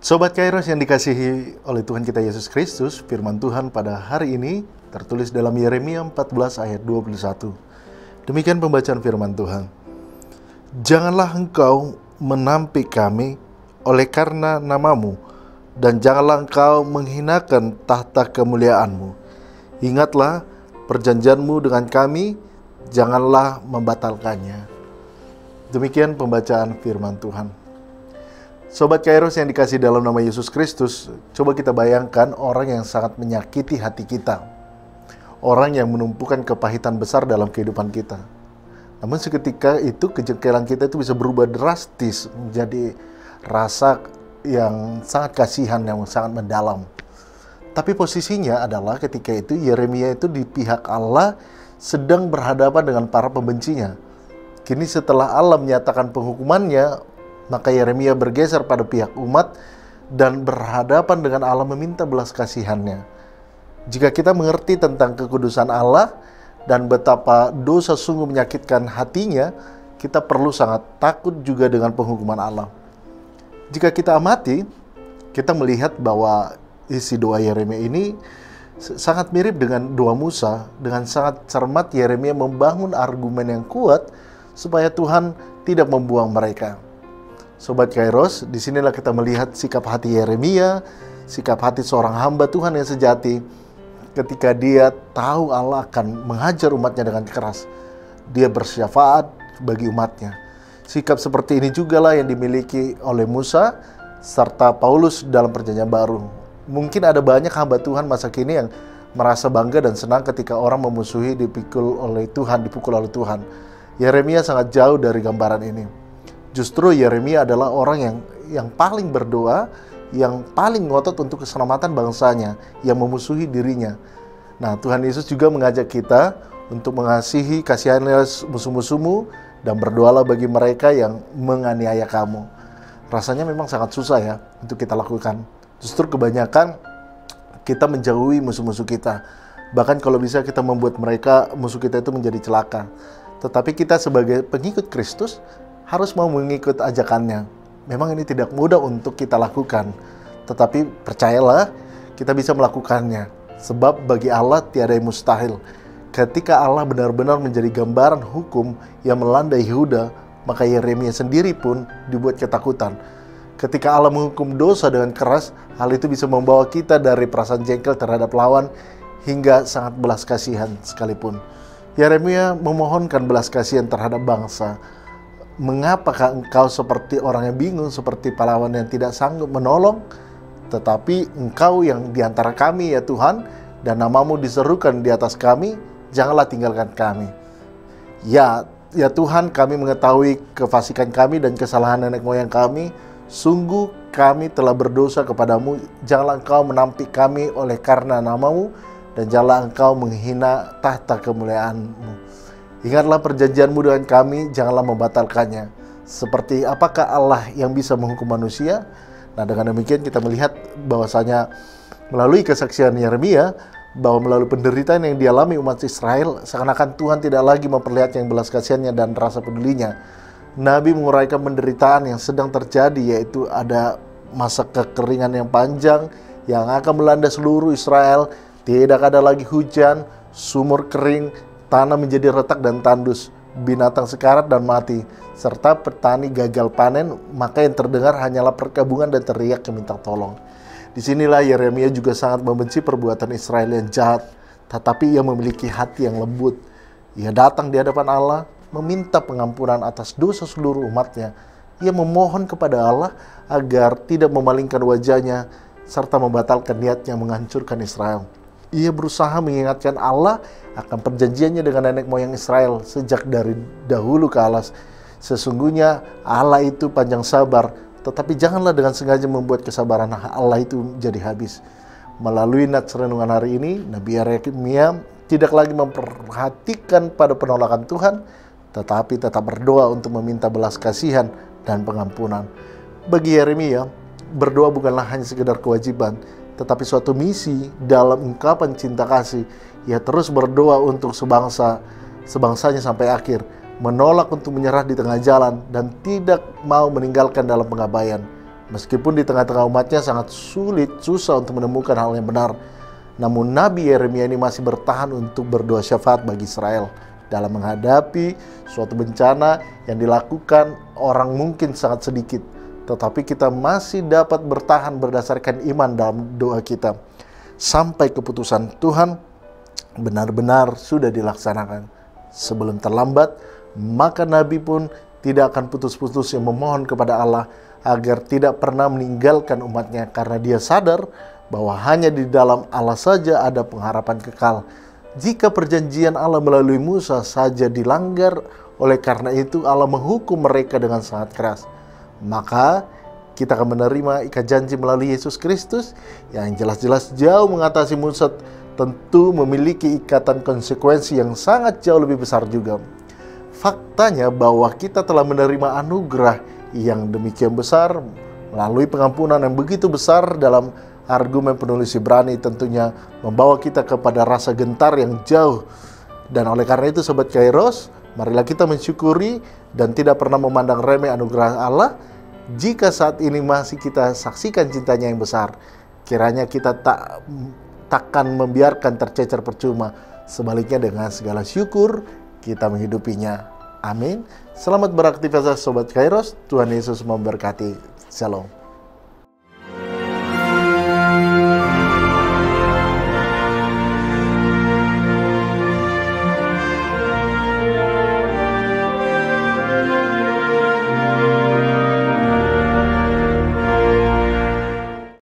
Sobat Kairos yang dikasihi oleh Tuhan kita Yesus Kristus, firman Tuhan pada hari ini tertulis dalam Yeremia 14 ayat 21. Demikian pembacaan firman Tuhan. Janganlah engkau menampik kami oleh karena namamu, dan janganlah engkau menghinakan tahta kemuliaanmu. Ingatlah perjanjianmu dengan kami, janganlah membatalkannya. Demikian pembacaan firman Tuhan. Sobat Kairos yang dikasihi dalam nama Yesus Kristus, coba kita bayangkan orang yang sangat menyakiti hati kita. Orang yang menumpukan kepahitan besar dalam kehidupan kita. Namun seketika itu kejengkelan kita itu bisa berubah drastis menjadi rasa yang sangat kasihan, yang sangat mendalam. Tapi posisinya adalah ketika itu Yeremia itu di pihak Allah sedang berhadapan dengan para pembencinya. Kini setelah Allah menyatakan penghukumannya, maka Yeremia bergeser pada pihak umat dan berhadapan dengan Allah meminta belas kasihannya. Jika kita mengerti tentang kekudusan Allah dan betapa dosa sungguh menyakitkan hatinya, kita perlu sangat takut juga dengan penghukuman Allah. Jika kita amati, kita melihat bahwa isi doa Yeremia ini sangat mirip dengan doa Musa. Dengan sangat cermat Yeremia membangun argumen yang kuat supaya Tuhan tidak membuang mereka. Sobat Kairos, disinilah kita melihat sikap hati Yeremia, sikap hati seorang hamba Tuhan yang sejati. Ketika dia tahu Allah akan menghajar umatnya dengan keras, dia bersyafaat bagi umatnya. Sikap seperti ini juga lah yang dimiliki oleh Musa serta Paulus dalam perjanjian baru. Mungkin ada banyak hamba Tuhan masa kini yang merasa bangga dan senang ketika orang memusuhi, dipukul oleh Tuhan. Yeremia sangat jauh dari gambaran ini. Justru Yeremia adalah orang yang paling berdoa, yang paling ngotot untuk keselamatan bangsanya, yang memusuhi dirinya. Nah, Tuhan Yesus juga mengajak kita untuk mengasihi, kasihanilah musuh-musuhmu, dan berdoalah bagi mereka yang menganiaya kamu. Rasanya memang sangat susah ya untuk kita lakukan. Justru kebanyakan kita menjauhi musuh-musuh kita. Bahkan kalau bisa kita membuat mereka, musuh kita itu menjadi celaka. Tetapi kita sebagai pengikut Kristus harus mau mengikut ajakannya. Memang ini tidak mudah untuk kita lakukan, tetapi percayalah kita bisa melakukannya. Sebab bagi Allah tiada yang mustahil. Ketika Allah benar-benar menjadi gambaran hukum yang melanda Yehuda, maka Yeremia sendiri pun dibuat ketakutan. Ketika Allah menghukum dosa dengan keras, hal itu bisa membawa kita dari perasaan jengkel terhadap lawan hingga sangat belas kasihan sekalipun. Yeremia memohonkan belas kasihan terhadap bangsa. Mengapakah engkau seperti orang yang bingung, seperti pahlawan yang tidak sanggup menolong? Tetapi engkau yang diantara kami ya Tuhan, dan namamu diserukan di atas kami, janganlah tinggalkan kami. Ya Tuhan, kami mengetahui kefasikan kami dan kesalahan nenek moyang kami. Sungguh kami telah berdosa kepadamu. Janganlah engkau menampik kami oleh karena namamu, dan janganlah engkau menghina tahta kemuliaanmu. Ingatlah perjanjianmu dengan kami, janganlah membatalkannya. Seperti apakah Allah yang bisa menghukum manusia? Nah, dengan demikian kita melihat bahwasanya melalui kesaksian Yeremia, bahwa melalui penderitaan yang dialami umat Israel, seakan-akan Tuhan tidak lagi memperlihatkan belas kasihannya dan rasa pedulinya. Nabi menguraikan penderitaan yang sedang terjadi, yaitu ada masa kekeringan yang panjang yang akan melanda seluruh Israel. Tidak ada lagi hujan, sumur kering, tanah menjadi retak dan tandus, binatang sekarat dan mati, serta petani gagal panen, maka yang terdengar hanyalah perkabungan dan teriak meminta tolong. Disinilah Yeremia juga sangat membenci perbuatan Israel yang jahat, tetapi ia memiliki hati yang lembut. Ia datang di hadapan Allah, meminta pengampunan atas dosa seluruh umatnya. Ia memohon kepada Allah agar tidak memalingkan wajahnya, serta membatalkan niatnya menghancurkan Israel. Ia berusaha mengingatkan Allah akan perjanjiannya dengan nenek moyang Israel sejak dari dahulu ke alas. Sesungguhnya Allah itu panjang sabar, tetapi janganlah dengan sengaja membuat kesabaran Allah itu jadi habis. Melalui nats renungan hari ini, Nabi Yeremia tidak lagi memperhatikan pada penolakan Tuhan, tetapi tetap berdoa untuk meminta belas kasihan dan pengampunan. Bagi Yeremia, berdoa bukanlah hanya sekedar kewajiban, tetapi suatu misi dalam ungkapan cinta kasih. Ia terus berdoa untuk sebangsanya sampai akhir, menolak untuk menyerah di tengah jalan, dan tidak mau meninggalkan dalam pengabaian. Meskipun di tengah-tengah umatnya sangat susah untuk menemukan hal yang benar, namun Nabi Yeremia ini masih bertahan untuk berdoa syafaat bagi Israel dalam menghadapi suatu bencana yang dilakukan orang mungkin sangat sedikit, tetapi kita masih dapat bertahan berdasarkan iman dalam doa kita sampai keputusan Tuhan benar-benar sudah dilaksanakan. Sebelum terlambat, maka Nabi pun tidak akan putus-putus yang memohon kepada Allah agar tidak pernah meninggalkan umatnya, karena dia sadar bahwa hanya di dalam Allah saja ada pengharapan kekal. Jika perjanjian Allah melalui Musa saja dilanggar, oleh karena itu Allah menghukum mereka dengan sangat keras. Maka kita akan menerima ikat janji melalui Yesus Kristus yang jelas-jelas jauh mengatasi Musa, tentu memiliki ikatan konsekuensi yang sangat jauh lebih besar juga. Faktanya bahwa kita telah menerima anugerah yang demikian besar melalui pengampunan yang begitu besar. Dalam argumen penulis Ibrani tentunya membawa kita kepada rasa gentar yang jauh. Dan oleh karena itu Sobat Kairos, marilah kita mensyukuri dan tidak pernah memandang remeh anugerah Allah. Jika saat ini masih kita saksikan cintanya yang besar, kiranya kita takkan membiarkan tercecer percuma. Sebaliknya dengan segala syukur kita menghidupinya. Amin. Selamat beraktivitas Sobat Kairos. Tuhan Yesus memberkati. Shalom.